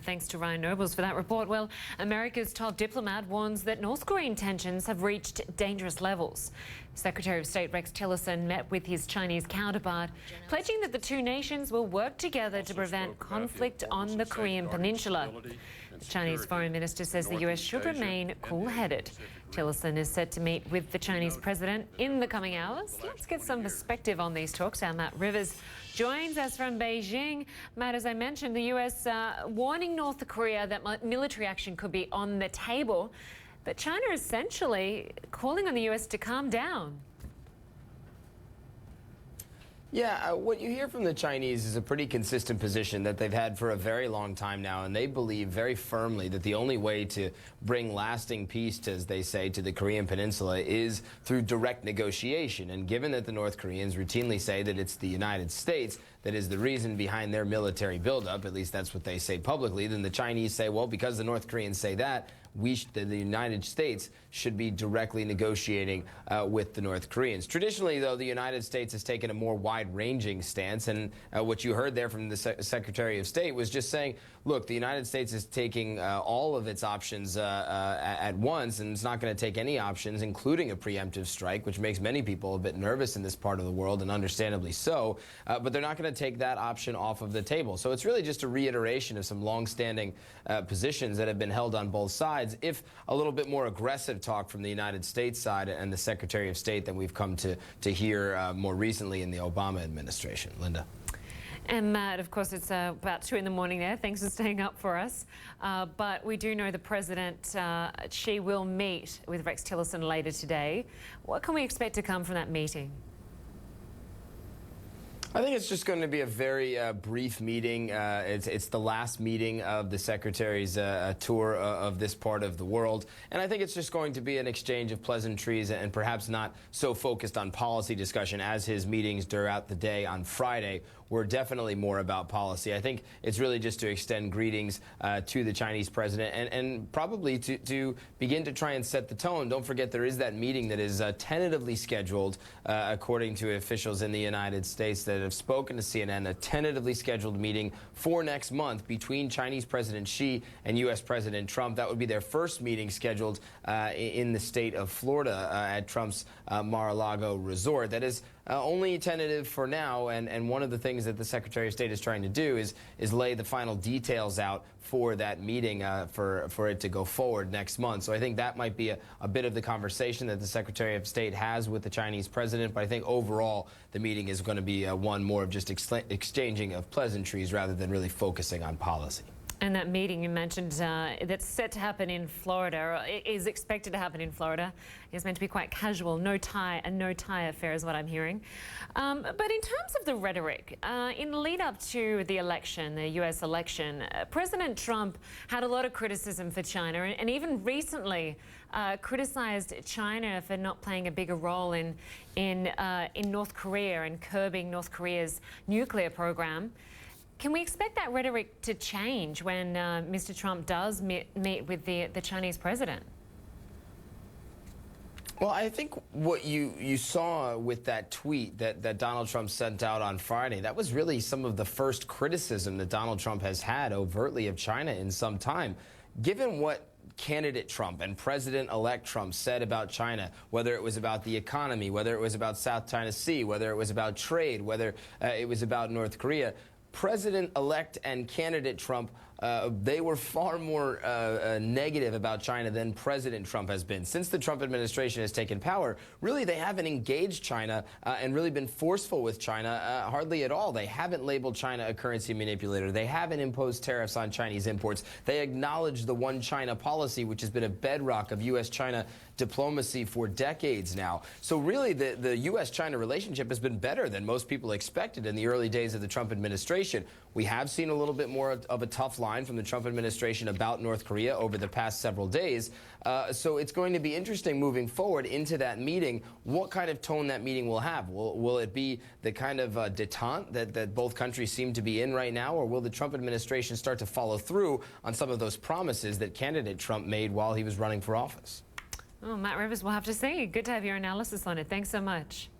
Thanks to Ryan Nobles for that report. Well, America's top diplomat warns that North Korean tensions have reached dangerous levels. Secretary of State Rex Tillerson met with his Chinese counterpart, pledging that the two nations will work together to prevent conflict on the Korean peninsula. The Chinese foreign minister says the US should remain cool-headed. Tillerson is set to meet with the Chinese president in the coming hours. Let's get some perspective on these talks. Our Matt Rivers joins us from Beijing. Matt, as I mentioned, the US warning North Korea that military action could be on the table, but China essentially calling on the US to calm down. Yeah, what you hear from the Chinese is a pretty consistent position that they've had for a very long time now, and they believe very firmly that the only way to bring lasting peace, as they say, to the Korean Peninsula is through direct negotiation. And given that the North Koreans routinely say that it's the United States that is the reason behind their military buildup, at least that's what they say publicly, then the Chinese say, well, because the North Koreans say that, the United States should be directly negotiating with the North Koreans. Traditionally, though, the United States has taken a more wide-ranging stance, and what you heard there from the Secretary of State was just saying, look, the United States is taking all of its options at once, and it's not going to take any options, including a preemptive strike, which makes many people a bit nervous in this part of the world, and understandably so, but they're not going to take that option off of the table. So it's really just a reiteration of some long-standing positions that have been held on both sides, if a little bit more aggressive talk from the United States side and the Secretary of State than we've come to hear more recently in the Obama administration. Linda. And Matt, of course, it's about 2 in the morning there. Thanks for staying up for us. But we do know the President, she will meet with Rex Tillerson later today. What can we expect to come from that meeting? I think it's just going to be a very brief meeting. It's the last meeting of the Secretary's tour of this part of the world. And I think it's just going to be an exchange of pleasantries and perhaps not so focused on policy discussion as his meetings throughout the day on Friday were definitely more about policy. I think it's really just to extend greetings to the Chinese president and probably to begin to try and set the tone. Don't forget there is that meeting that is tentatively scheduled, according to officials in the United States that have spoken to CNN, a tentatively scheduled meeting for next month between Chinese President Xi and U.S. President Trump. That would be their first meeting scheduled in the state of Florida at Trump's Mar-a-Lago resort. That is only tentative for now, and one of the things that the Secretary of State is trying to do is lay the final details out for that meeting for it to go forward next month. So I think that might be a bit of the conversation that the Secretary of State has with the Chinese president, but I think overall the meeting is going to be one more of just exchanging of pleasantries rather than really focusing on policy. And that meeting you mentioned that's set to happen in Florida, or is expected to happen in Florida, is meant to be quite casual, no tie affair is what I'm hearing. But in terms of the rhetoric, in the lead up to the election, the US election, President Trump had a lot of criticism for China and even recently criticized China for not playing a bigger role in North Korea and curbing North Korea's nuclear program. Can we expect that rhetoric to change when Mr. Trump does meet with the Chinese president? Well, I think what you saw with that tweet that Donald Trump sent out on Friday, that was really some of the first criticism that Donald Trump has had overtly of China in some time. Given what candidate Trump and President-elect Trump said about China, whether it was about the economy, whether it was about South China Sea, whether it was about trade, whether it was about North Korea, President-elect and candidate Trump, they were far more negative about China than President Trump has been. Since the Trump administration has taken power, really they haven't engaged China and really been forceful with China hardly at all. They haven't labeled China a currency manipulator. They haven't imposed tariffs on Chinese imports. They acknowledge the one China policy, which has been a bedrock of U.S.-China diplomacy for decades now. So really the U.S.-China relationship has been better than most people expected in the early days of the Trump administration. We have seen a little bit more of a tough line from the Trump administration about North Korea over the past several days. So it's going to be interesting moving forward into that meeting, what kind of tone that meeting will have. Will it be the kind of detente that both countries seem to be in right now, or will the Trump administration start to follow through on some of those promises that candidate Trump made while he was running for office? Oh, Matt Rivers, we'll have to see. Good to have your analysis on it. Thanks so much.